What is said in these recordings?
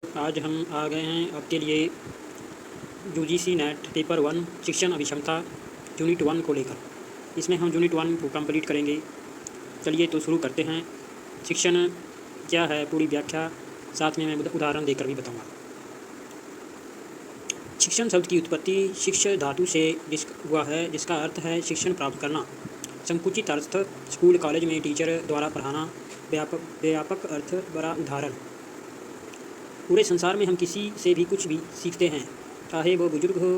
आज हम आ गए हैं आपके लिए यूजीसी नेट पेपर 1 शिक्षण अभिक्षमता यूनिट 1 को लेकर। इसमें हम यूनिट 1 को कंप्लीट करेंगे। चलिए तो शुरू करते हैं। शिक्षण क्या है पूरी व्याख्या साथ में मैं उदाहरण देकर भी बताऊंगा। शिक्षण शब्द की उत्पत्ति शिक्ष धातु से हुआ है, जिसका अर्थ है शिक्षण प्राप्त करना। संकुचित अर्थ स्कूल कॉलेज में टीचर द्वारा पढ़ाना। व्यापक अर्थ बड़ा उदाहरण। पूरे संसार में हम किसी से भी कुछ भी सीखते हैं, चाहे वो बुजुर्ग हो,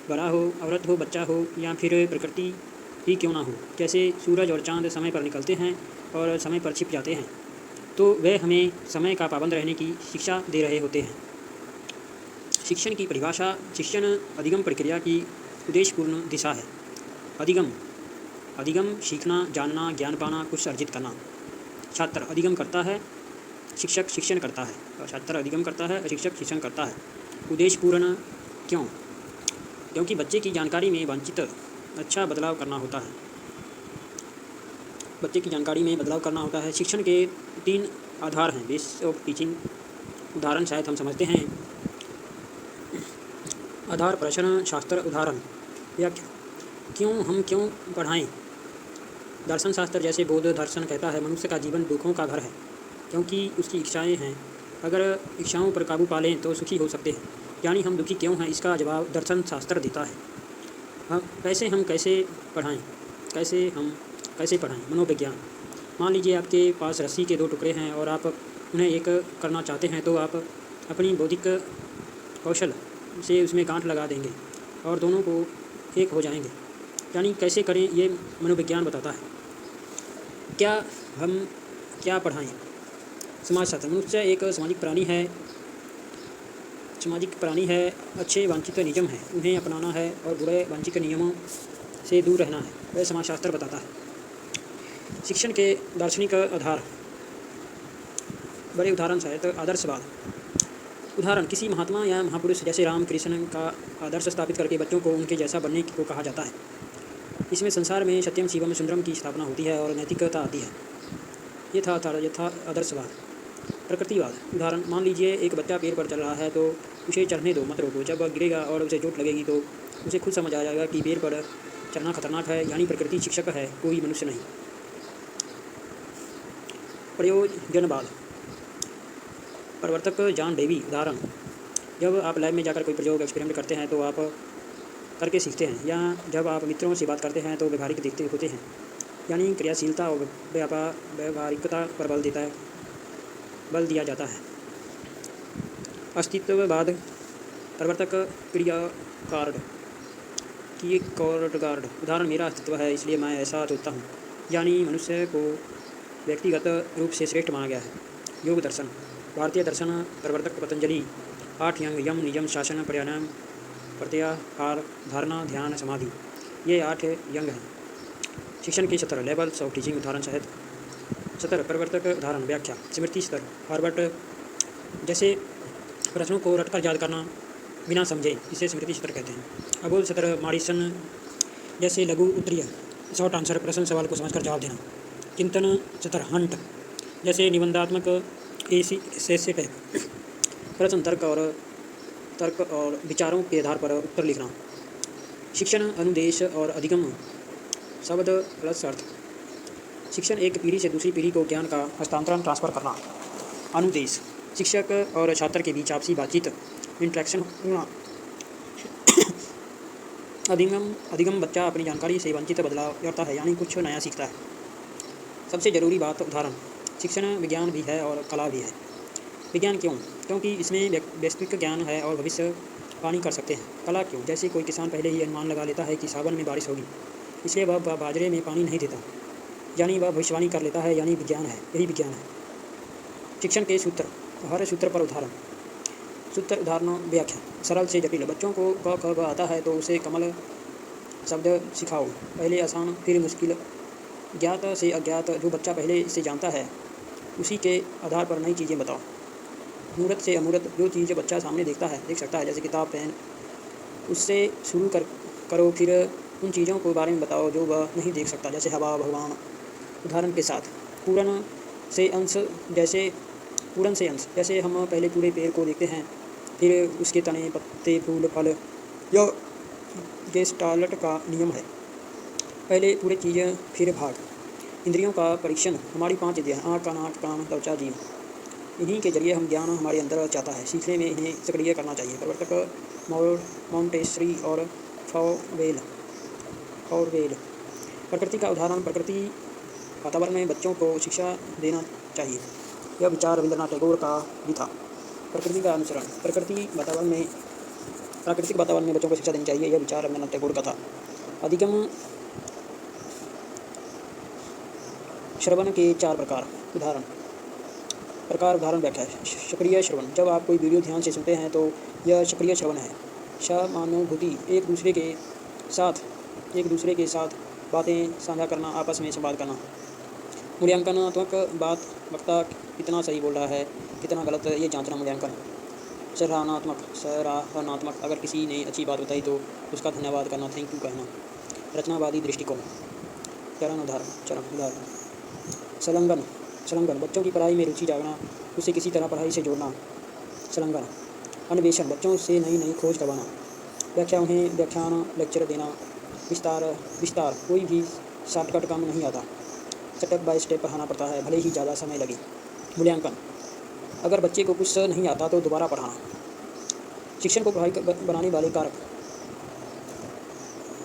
बड़ा हो, औरत हो, बच्चा हो या फिर प्रकृति ही क्यों ना हो। जैसे सूरज और चांद समय पर निकलते हैं और समय पर छिप जाते हैं, तो वे हमें समय का पाबंद रहने की शिक्षा दे रहे होते हैं। शिक्षण की परिभाषा शिक्षण अधिगम प्रक्रिया की उद्देश्यपूर्ण दिशा है। अधिगम सीखना, जानना, ज्ञान पाना, कुछ अर्जित करना। छात्र अधिगम करता है, शिक्षक शिक्षण करता है। और छात्र अधिगम करता है, शिक्षक शिक्षण करता है। उद्देश्यपूर्ण क्यों? क्योंकि बच्चे की जानकारी में वांछित अच्छा बदलाव करना होता है। बच्चे की जानकारी में बदलाव करना होता है। शिक्षण के 3 आधार हैं। बेस ऑफ टीचिंग उदाहरण शायद हम समझते हैं। आधार प्रश्न शास्त्र उदाहरण व्याख्या। क्यों पढ़ाएं? दर्शन शास्त्र जैसे बौद्ध दर्शन कहता है मनुष्य का जीवन दुखों का घर है, क्योंकि उसकी इच्छाएं हैं। अगर इच्छाओं पर काबू पा लें तो सुखी हो सकते हैं। यानी हम दुखी क्यों हैं, इसका जवाब दर्शन शास्त्र देता है। हम कैसे पढ़ाएं? मनोविज्ञान। मान लीजिए आपके पास रस्सी के 2 टुकड़े हैं और आप उन्हें एक करना चाहते हैं, तो आप अपनी बौद्धिक कौशल से उसमें गांठ लगा देंगे और दोनों को एक हो जाएंगे। यानी कैसे करें, ये मनोविज्ञान बताता है। क्या पढ़ाएं? समाजशास्त्र। मनुष्य एक सामाजिक प्राणी है। अच्छे वांछित नियम हैं, उन्हें अपनाना है और बुरे वांछित नियमों से दूर रहना है, वह समाजशास्त्र बताता है। शिक्षण के दार्शनिक आधार बड़े उदाहरण शायद आदर्शवाद। उदाहरण किसी महात्मा या महापुरुष जैसे राम कृष्ण का आदर्श स्थापित करके बच्चों को उनके जैसा बनने को कहा जाता है। इसमें संसार में सत्यम शिवम सुंदरम की स्थापना होती है और नैतिकता आती है। ये था आदर्शवाद। प्रकृतिवाद। उदाहरण मान लीजिए एक बच्चा पेड़ पर चल रहा है, तो उसे चढ़ने दो, मत रोको। जब वह गिरेगा और उसे चोट लगेगी तो उसे खुद समझ आ जाएगा कि पेड़ पर चढ़ना खतरनाक है। यानी प्रकृति शिक्षक है, कोई मनुष्य नहीं। प्रयोजनवाद। प्रवर्तक जॉन डेवी। उदाहरण जब आप लैब में जाकर कोई प्रयोग एक्सपेरिमेंट करते हैं तो आप करके सीखते हैं, या जब आप मित्रों से बात करते हैं तो व्यवहारिक दिखते होते हैं। यानी क्रियाशीलता और व्यावहारिकता पर बल दिया जाता है। अस्तित्ववाद। प्रवर्तक क्रियाकार्ड। उदाहरण मेरा अस्तित्व है इसलिए मैं ऐसा सोचता हूँ। यानी मनुष्य को व्यक्तिगत रूप से श्रेष्ठ माना गया है। योग दर्शन। भारतीय दर्शन प्रवर्तक पतंजलि। 8 अंग यम नियम शासन प्राणायाम प्रत्याहार धारणा ध्यान समाधि, ये 8 अंग हैं। शिक्षण के 17 लेवल्स ऑफ टीचिंग उदाहरण शायद 17 प्रवर्तक उदाहरण व्याख्या। स्मृति स्तर हार्वर्ड जैसे प्रश्नों को रटकर याद करना बिना समझे, इसे स्मृति स्तर कहते हैं। अबोध स्तर मॉरिसन जैसे लघु उत्तरीय शॉर्ट आंसर, प्रश्न सवाल को समझकर जवाब देना। चिंतन स्तर हंट जैसे निबंधात्मक ऐसे टाइप प्रश्न तर्क और विचारों के आधार पर उत्तर लिखना। शिक्षण अनुदेश और अधिगम शब्द प्लस अर्थ। शिक्षण एक पीढ़ी से दूसरी पीढ़ी को ज्ञान का हस्तांतरण ट्रांसफ़र करना। अनुदेश शिक्षक और छात्र के बीच आपसी बातचीत इंटरेक्शन होना। अधिगम बच्चा अपनी जानकारी से वांछित बदलाव करता है, यानी कुछ नया सीखता है। सबसे ज़रूरी बात उदाहरण शिक्षण विज्ञान भी है और कला भी है। विज्ञान क्यों? क्योंकि इसमें वैश्विक ज्ञान है और भविष्यवाणी कर सकते हैं। कला क्यों? जैसे कोई किसान पहले ही अनुमान लगा लेता है कि सावन में बारिश होगी, इसलिए वह बाजरे में पानी नहीं देता, यानी वह भविष्यवाणी कर लेता है। यानी विज्ञान है, यही विज्ञान है। शिक्षण के सूत्र। हर सूत्र पर उदाहरण। सूत्र उदाहरणों व्याख्या। सरल से जटिल। बच्चों को क ख ग आता है तो उसे कमल शब्द सिखाओ, पहले आसान फिर मुश्किल। ज्ञात से अज्ञात, जो बच्चा पहले इसे जानता है उसी के आधार पर नई चीज़ें बताओ। मूर्त से अमूर्त, जो चीज़ बच्चा सामने देख सकता है, जैसे किताब पेन, उससे शुरू करो, फिर उन चीज़ों के बारे में बताओ जो वह नहीं देख सकता, जैसे हवा, भगवान। उदाहरण के साथ पूर्ण से अंश, जैसे पूर्ण से अंश, जैसे हम पहले पूरे पेड़ को देखते हैं, फिर उसके तने, पत्ते, फूल, फल। यह गेस्टाल्ट का नियम है, पहले पूरी चीज़ फिर भाग। इंद्रियों का परीक्षण, हमारी 5 इंद्रियाँ, आँख, कान, नाक, कान, त्वचा, जीभ, इन्हीं के जरिए हम ज्ञान हमारे अंदर चाहता है। सीखने में इन्हें सक्रिय करना चाहिए। प्रवर्तक मॉन्टेसरी और फॉवेल। प्रकृति का उदाहरण, प्रकृति वातावरण में बच्चों को शिक्षा देना चाहिए। यह विचार रविंद्रनाथ टैगोर का भी था। प्रकृति का अनुसरण, प्राकृतिक वातावरण में बच्चों को शिक्षा देनी चाहिए। यह विचार रविंद्रनाथ टैगोर का था। अधिगम श्रवण के 4 प्रकार। उदाहरण व्याख्या। सक्रिय श्रवण, जब आप कोई वीडियो ध्यान से सुनते हैं तो यह सक्रिय श्रवण है। समानुभूति, एक दूसरे के साथ बातें साझा करना, आपस में संवाद करना। मूल्यांकनात्मक बात, वक्ता कितना सही बोल रहा है, कितना गलत, ये जांचना मूल्यांकन। सराहनात्मक, अगर किसी ने अच्छी बात बताई तो उसका धन्यवाद करना, थैंक यू कहना। रचनावादी दृष्टिकोण। उदाहरण। संलग्न, बच्चों की पढ़ाई में रुचि जागना, उसे किसी तरह पढ़ाई से जोड़ना। संलग्न। अन्वेषण, बच्चों से नई खोज करवाना। व्याख्या, उन्हें व्याख्यान लेक्चर देना। विस्तार, कोई भी शॉर्टकट काम नहीं आता, स्टेप बाय स्टेप पढ़ाना पड़ता है, भले ही ज़्यादा समय लगे। मूल्यांकन, अगर बच्चे को कुछ नहीं आता तो दोबारा पढ़ाना। शिक्षण को प्रभावी बनाने वाले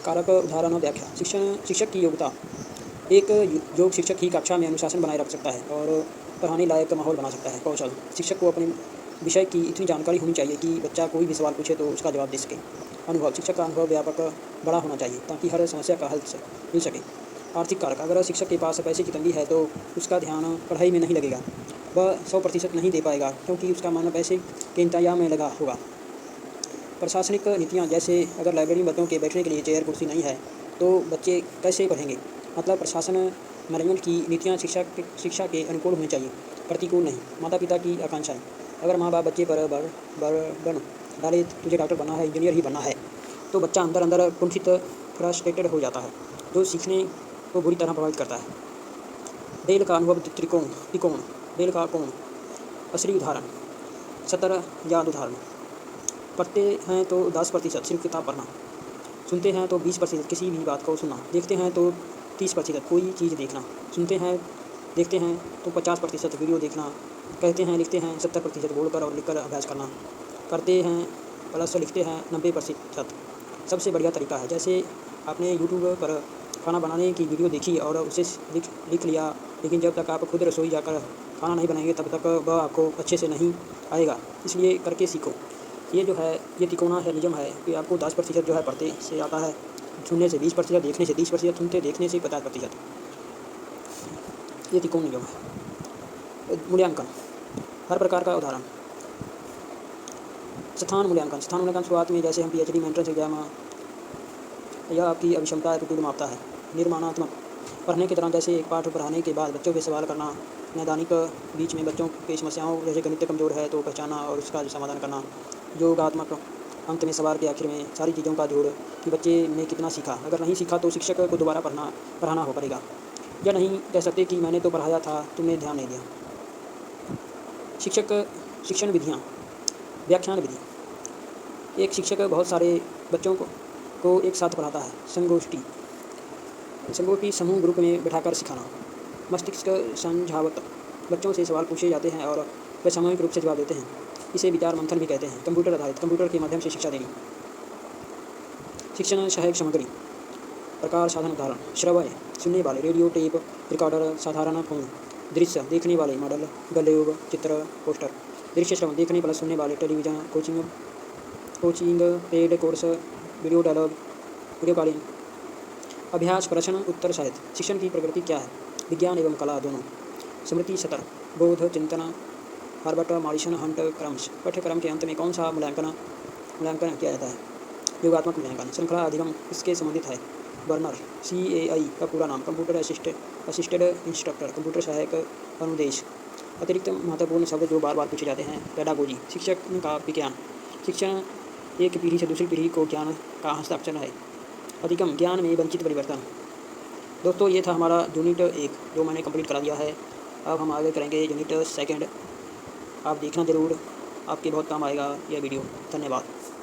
कारक उदाहरण और व्याख्या। शिक्षक की योग्यता, एक योग शिक्षक ही कक्षा में अनुशासन बनाए रख सकता है और पढ़ाने लायक माहौल बना सकता है। कौशल, शिक्षक को अपने विषय की इतनी जानकारी होनी चाहिए कि बच्चा कोई भी सवाल पूछे तो उसका जवाब दे सके। अनुभव, शिक्षक का अनुभव व्यापक बड़ा होना चाहिए ताकि हर समस्या का हल मिल सके। आर्थिक कारक, अगर शिक्षक के पास पैसे की तंगी है तो उसका ध्यान पढ़ाई में नहीं लगेगा, वह 100% नहीं दे पाएगा क्योंकि उसका मन पैसे के इंतजाम में लगा होगा। प्रशासनिक नीतियाँ, जैसे अगर लाइब्रेरी में बच्चों के बैठने के लिए चेयर कुर्सी नहीं है तो बच्चे कैसे पढ़ेंगे। मतलब प्रशासन मैनेजमेंट की नीतियाँ शिक्षा के अनुकूल होनी चाहिए, प्रतिकूल नहीं। माता पिता की आकांक्षाएँ, अगर माँ बाप बच्चे पर बर्डन डाले, तुझे डॉक्टर बनना है, इंजीनियर ही बनना है, तो बच्चा अंदर कुंठित, फ्रस्ट्रेटेड हो जाता है, जो सीखने को बुरी तरह प्रभावित करता है। डेल का अनुभव त्रिकोण, डेल का कोण। असली उदाहरण, 17 याद उदाहरण। पढ़ते हैं तो 10% सिर्फ किताब पढ़ना, सुनते हैं तो 20% किसी भी बात को सुनना, देखते हैं तो 30% कोई चीज़ देखना, सुनते हैं देखते हैं तो 50% वीडियो देखना, कहते हैं लिखते हैं 70% बोलकर और लिखकर अभ्यास करना, करते हैं प्लस लिखते हैं 90%। सबसे बढ़िया तरीका है, जैसे आपने यूट्यूब पर खाना बनाने की वीडियो देखी और उसे लिख लिया, लेकिन जब तक आप खुद रसोई जाकर खाना नहीं बनाएंगे तब तक वह आपको अच्छे से नहीं आएगा, इसलिए करके सीखो। ये जो है ये तिकोना है, नियम है कि आपको 10% जो है पढ़ते से आता है, सुनने से 20%, देखने से 30%, सुनते देखने से 50%। ये तिकोण नियम है। मूल्यांकन, हर प्रकार का उदाहरण। स्थान मूल्यांकन शुरुआत में, जैसे हम PhD में एंट्रेंस एग्जाम, यह आपकी अभिक्षमता एटीट्यूड मापता है। निर्माणात्मक, पढ़ने के दौरान, जैसे एक पाठ पढ़ाने के बाद बच्चों के सवाल करना। नैदानिक, बीच में बच्चों की समस्याओं, जैसे गणित कमज़ोर है तो पहचाना और उसका समाधान करना। योगात्मक, अंत में सवाल के आखिर में सारी चीज़ों का जोड़ कि बच्चे ने कितना सीखा, अगर नहीं सीखा तो शिक्षक को दोबारा पढ़ाना हो पड़ेगा, या नहीं कह सकते कि मैंने तो पढ़ाया था, तुमने ध्यान नहीं दिया। शिक्षण विधियाँ। व्याख्यान विधि, एक शिक्षक बहुत सारे बच्चों को एक साथ पढ़ाता है। संगोष्ठी, समूह ग्रुप में बैठाकर सिखाना। मस्तिष्क समझावट, बच्चों से सवाल पूछे जाते हैं और वे सामूहिक रूप से जवाब देते हैं, इसे विचार मंथन भी कहते हैं। कंप्यूटर आधारित, कंप्यूटर के माध्यम से शिक्षा देनी। शिक्षण सहायक सामग्री, प्रकार, साधन, उदाहरण। श्रव्य, सुनने वाले, रेडियो, टेप रिकॉर्डर, साधारण फोन। दृश्य, देखने वाले, मॉडल, गलेब, चित्र, पोस्टर। दृश्य श्रवण, देखने वाला, सुनने वाले, television, coaching, paid course, video dialogue, video calling. अभ्यास, प्रश्न उत्तर साहित्य। शिक्षण की प्रकृति क्या है, विज्ञान एवं कला दोनों। स्मृति सतर, बोध, चिंतन, हार्बर्ट, मॉरिसन, हंट, क्रम्स। पाठ्यक्रम के अंत में कौन सा मूल्यांकन किया जाता है, योगात्मक मूल्यांकन। श्रृंखला अधिगम इसके संबंधित है। बर्नर, CAI का पूरा नाम, कंप्यूटर असिस्टेड इंस्ट्रक्टर, कंप्यूटर सहायक अनुदेश। अतिरिक्त महत्वपूर्ण शब्द जो बार बार पूछे जाते हैं। पेडागोजी, शिक्षण का विज्ञान, शिक्षण एक पीढ़ी से दूसरी पीढ़ी को ज्ञान का हस्ताक्षर है। अधिगम, ज्ञान में वंचित परिवर्तन। दोस्तों, ये था हमारा यूनिट 1 जो मैंने कंप्लीट करा दिया है। अब हम आगे करेंगे यूनिट 2। आप देखना ज़रूर, आपके बहुत काम आएगा यह वीडियो। धन्यवाद।